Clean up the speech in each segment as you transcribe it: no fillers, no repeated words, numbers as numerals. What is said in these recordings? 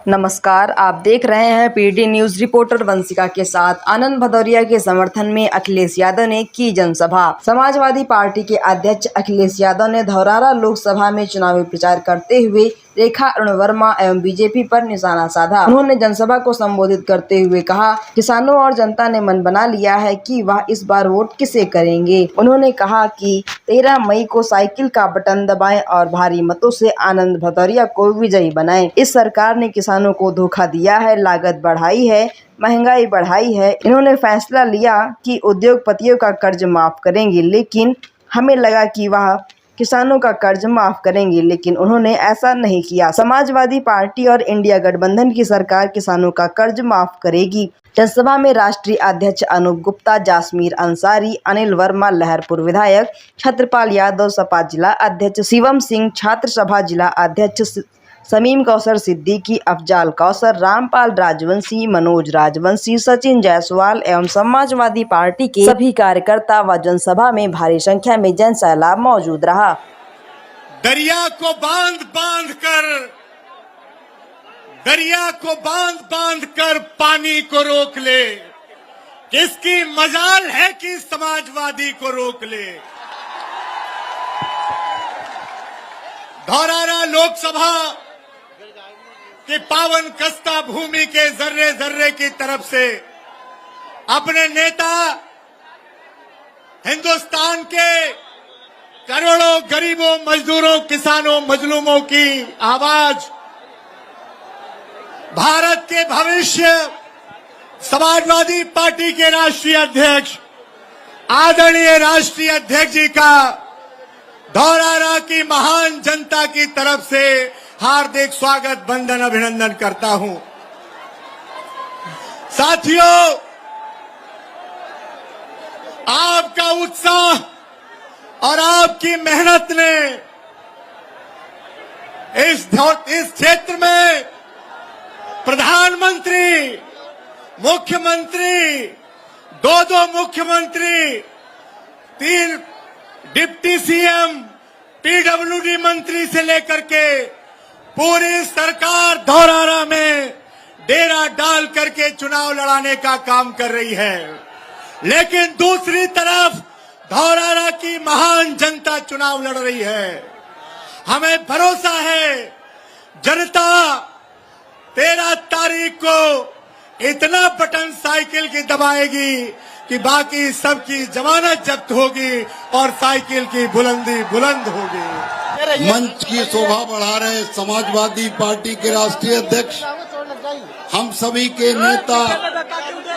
नमस्कार, आप देख रहे हैं पीडी न्यूज। रिपोर्टर वंशिका के साथ। आनंद भदौरिया के समर्थन में अखिलेश यादव ने की जनसभा। समाजवादी पार्टी के अध्यक्ष अखिलेश यादव ने धौरारा लोकसभा में चुनावी प्रचार करते हुए रेखा अरुण वर्मा एवं बीजेपी पर निशाना साधा। उन्होंने जनसभा को संबोधित करते हुए कहा, किसानों और जनता ने मन बना लिया है कि वह इस बार वोट किसे करेंगे। उन्होंने कहा कि 13 मई को साइकिल का बटन दबाएं और भारी मतों से आनंद भदौरिया को विजयी बनाएं। इस सरकार ने किसानों को धोखा दिया है, लागत बढ़ाई है, महंगाई बढ़ाई है। इन्होंने फैसला लिया कि उद्योगपतियों का कर्ज माफ करेंगे, लेकिन हमें लगा कि वह किसानों का कर्ज माफ करेंगे, लेकिन उन्होंने ऐसा नहीं किया। समाजवादी पार्टी और इंडिया गठबंधन की सरकार किसानों का कर्ज माफ करेगी। जनसभा में राष्ट्रीय अध्यक्ष अनूप गुप्ता, जासमीर अंसारी, अनिल वर्मा लहरपुर विधायक, छत्रपाल यादव सपा जिला अध्यक्ष, शिवम सिंह छात्र सभा जिला अध्यक्ष, समीम कौसर सिद्दीकी, अफजाल कौसर, रामपाल राजवंशी, मनोज राजवंशी, सचिन जायसवाल एवं समाजवादी पार्टी के सभी कार्यकर्ता व जनसभा में भारी संख्या में जन सैलाब मौजूद रहा। दरिया को बांध कर पानी को रोक ले, किसकी मजाल है कि समाजवादी को रोक ले। धौरारा लोकसभा की पावन कस्ता भूमि के जर्रे जर्रे की तरफ से अपने नेता, हिंदुस्तान के करोड़ों गरीबों, मजदूरों, किसानों, मजलूमों की आवाज, भारत के भविष्य, समाजवादी पार्टी के राष्ट्रीय अध्यक्ष, आदरणीय राष्ट्रीय अध्यक्ष जी का धौरारा की महान जनता की तरफ से हार्दिक स्वागत, वंदन, अभिनंदन करता हूं। साथियों, आपका उत्साह और आपकी मेहनत ने इस क्षेत्र में प्रधानमंत्री, मुख्यमंत्री, दो मुख्यमंत्री, 3 डिप्टी सीएम, पीडब्ल्यूडी मंत्री से लेकर के पूरी सरकार धौरारा में डेरा डाल करके चुनाव लड़ाने का काम कर रही है। लेकिन दूसरी तरफ धौरारा की महान जनता चुनाव लड़ रही है। हमें भरोसा है जनता 13 तारीख को इतना बटन साइकिल की दबाएगी कि बाकी सबकी जमानत जब्त होगी और साइकिल की बुलंदी बुलंद होगी। मंच की शोभा बढ़ा रहे समाजवादी पार्टी के राष्ट्रीय अध्यक्ष, हम सभी के नेता,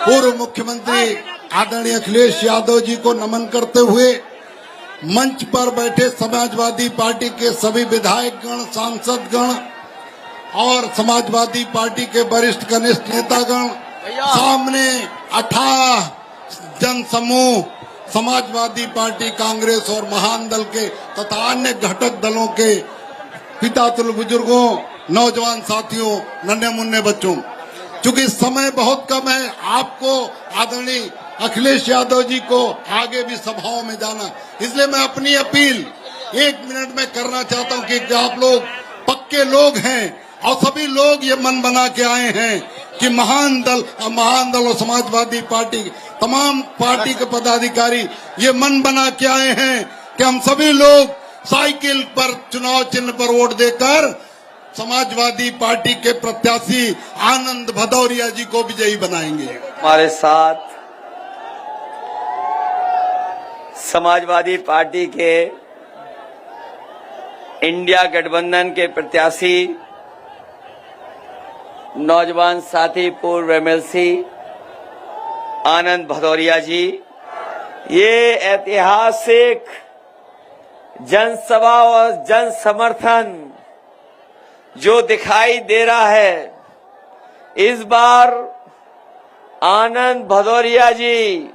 पूर्व मुख्यमंत्री आदरणीय अखिलेश यादव जी को नमन करते हुए मंच पर बैठे समाजवादी पार्टी के सभी विधायकगण, सांसदगण और समाजवादी पार्टी के वरिष्ठ कनिष्ठ नेतागण, सामने 18 जन समूह समाजवादी पार्टी, कांग्रेस और महान दल के तथा अन्य घटक दलों के पिता तुल्य बुजुर्गों, नौजवान साथियों, नन्हे मुन्ने बच्चों, चूंकि समय बहुत कम है, आपको आदरणीय अखिलेश यादव जी को आगे भी सभाओं में जाना, इसलिए मैं अपनी अपील 1 मिनट में करना चाहता हूं कि आप लोग पक्के लोग हैं और सभी लोग ये मन बना के आए हैं कि महान दल और समाजवादी पार्टी, तमाम पार्टी के पदाधिकारी ये मन बना के आए हैं कि हम सभी लोग साइकिल पर चुनाव चिन्ह पर वोट देकर समाजवादी पार्टी के प्रत्याशी आनंद भदौरिया जी को विजयी बनाएंगे। हमारे साथ समाजवादी पार्टी के इंडिया गठबंधन के प्रत्याशी, नौजवान साथी, पूर्व एमएलसी आनंद भदौरिया जी, ये ऐतिहासिक जनसभा और जन समर्थन जो दिखाई दे रहा है, इस बार आनंद भदौरिया जी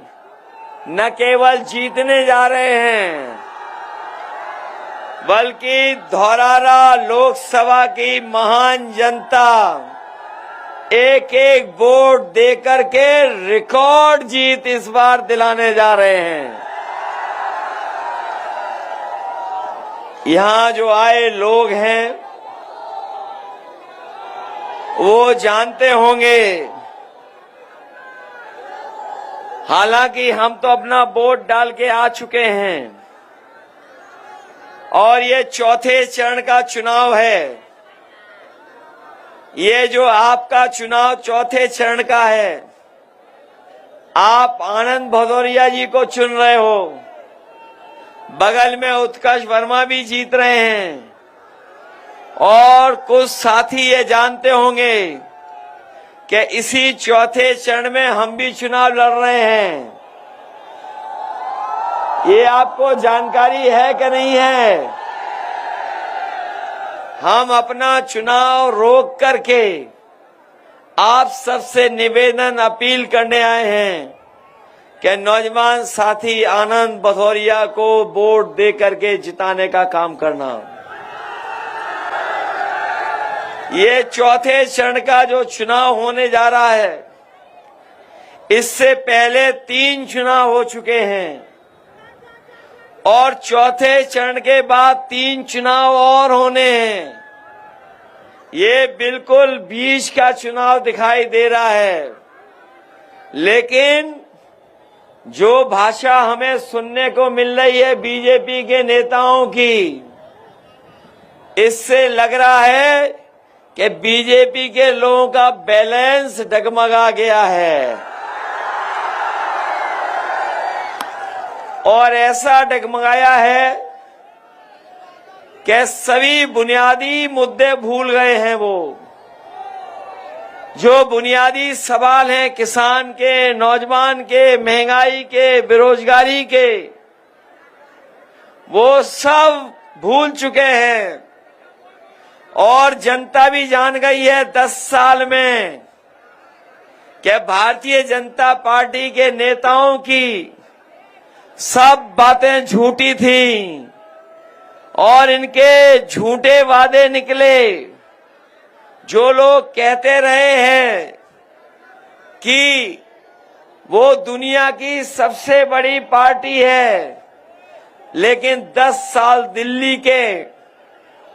न केवल जीतने जा रहे हैं, बल्कि धौरारा लोकसभा की महान जनता एक एक वोट देकर के रिकॉर्ड जीत इस बार दिलाने जा रहे हैं। यहां जो आए लोग हैं वो जानते होंगे, हालांकि हम तो अपना वोट डाल के आ चुके हैं और ये चौथे चरण का चुनाव है। ये जो आपका चुनाव चौथे चरण का है, आप आनंद भदौरिया जी को चुन रहे हो, बगल में उत्कर्ष वर्मा भी जीत रहे हैं और कुछ साथी ये जानते होंगे कि इसी चौथे चरण में हम भी चुनाव लड़ रहे हैं। ये आपको जानकारी है कि नहीं है? हम अपना चुनाव रोक करके आप सबसे निवेदन अपील करने आए हैं कि नौजवान साथी आनंद भदौरिया को वोट दे करके जिताने का काम करना। ये चौथे चरण का जो चुनाव होने जा रहा है, इससे पहले 3 चुनाव हो चुके हैं और चौथे चरण के बाद 3 चुनाव और होने हैं। ये बिल्कुल बीच का चुनाव दिखाई दे रहा है, लेकिन जो भाषा हमें सुनने को मिल रही है बीजेपी के नेताओं की, इससे लग रहा है कि बीजेपी के लोगों का बैलेंस डगमगा गया है और ऐसा डगमगाया है कि सभी बुनियादी मुद्दे भूल गए हैं। वो जो बुनियादी सवाल हैं किसान के, नौजवान के, महंगाई के, बेरोजगारी के, वो सब भूल चुके हैं और जनता भी जान गई है 10 साल में कि भारतीय जनता पार्टी के नेताओं की सब बातें झूठी थी और इनके झूठे वादे निकले। जो लोग कहते रहे हैं कि वो दुनिया की सबसे बड़ी पार्टी है, लेकिन 10 साल दिल्ली के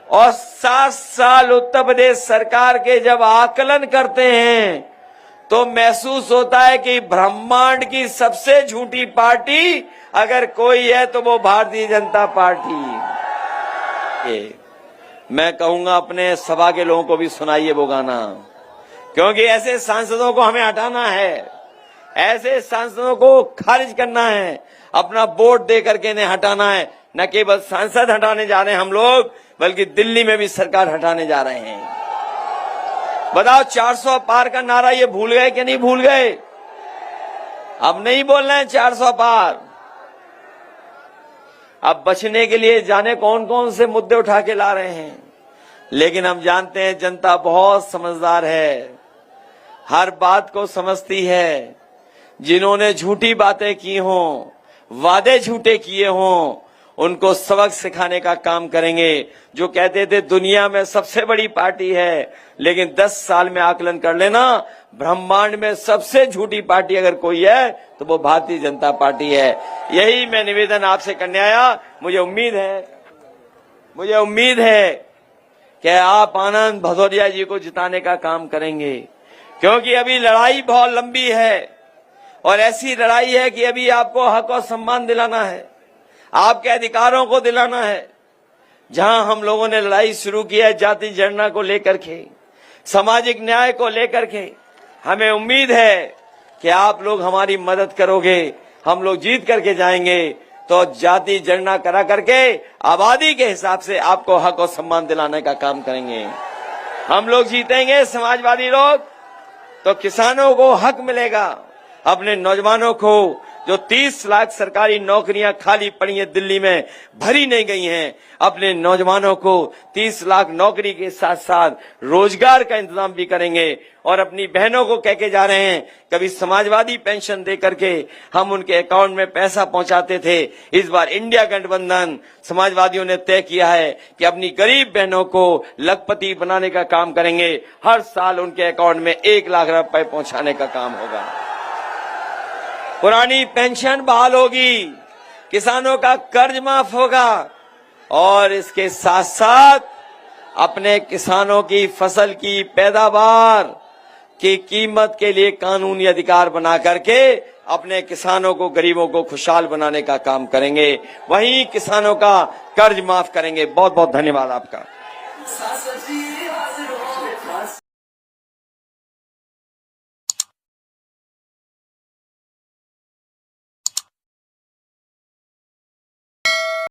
और 7 साल उत्तर प्रदेश सरकार के जब आकलन करते हैं तो महसूस होता है कि ब्रह्मांड की सबसे झूठी पार्टी अगर कोई है तो वो भारतीय जनता पार्टी। मैं कहूंगा अपने सभा के लोगों को भी सुनाइए वो गाना, क्योंकि ऐसे सांसदों को हमें हटाना है, ऐसे सांसदों को खारिज करना है, अपना वोट दे करके इन्हें हटाना है। न केवल सांसद हटाने जा रहे हैं हम लोग, बल्कि दिल्ली में भी सरकार हटाने जा रहे हैं। बताओ 400 पार का नारा ये भूल गए कि नहीं भूल गए? अब नहीं बोल रहे हैं 400 पार। अब बचने के लिए जाने कौन कौन से मुद्दे उठा के ला रहे हैं, लेकिन हम जानते हैं जनता बहुत समझदार है, हर बात को समझती है। जिन्होंने झूठी बातें की हों, वादे झूठे किए हों, उनको सबक सिखाने का काम करेंगे। जो कहते थे दुनिया में सबसे बड़ी पार्टी है, लेकिन 10 साल में आकलन कर लेना, ब्रह्मांड में सबसे झूठी पार्टी अगर कोई है तो वो भारतीय जनता पार्टी है। यही मैं निवेदन आपसे करने आया। मुझे उम्मीद है कि आप आनंद भदौरिया जी को जिताने का काम करेंगे, क्योंकि अभी लड़ाई बहुत लंबी है और ऐसी लड़ाई है कि अभी आपको हक और सम्मान दिलाना है, आपके अधिकारों को दिलाना है। जहां हम लोगों ने लड़ाई शुरू की है जाति जनगणना को लेकर के, सामाजिक न्याय को लेकर के, हमें उम्मीद है कि आप लोग हमारी मदद करोगे, हम लोग जीत करके जाएंगे तो जाति जनगणना करा करके आबादी के हिसाब से आपको हक और सम्मान दिलाने का काम करेंगे। हम लोग जीतेंगे समाजवादी लोग तो किसानों को हक मिलेगा, अपने नौजवानों को जो 30 लाख सरकारी नौकरियां खाली पड़ी हैं दिल्ली में, भरी नहीं गई हैं, अपने नौजवानों को 30 लाख नौकरी के साथ साथ रोजगार का इंतजाम भी करेंगे। और अपनी बहनों को कह के जा रहे हैं, कभी समाजवादी पेंशन दे करके हम उनके अकाउंट में पैसा पहुंचाते थे, इस बार इंडिया गठबंधन समाजवादियों ने तय किया है कि अपनी गरीब बहनों को लखपति बनाने का काम करेंगे। हर साल उनके अकाउंट में 1 लाख रुपए पहुंचाने का काम होगा। पुरानी पेंशन बहाल होगी, किसानों का कर्ज माफ होगा और इसके साथ साथ अपने किसानों की फसल की पैदावार की कीमत के लिए कानूनी अधिकार बना करके अपने किसानों को, गरीबों को खुशहाल बनाने का काम करेंगे। वहीं किसानों का कर्ज माफ करेंगे। बहुत बहुत धन्यवाद आपका।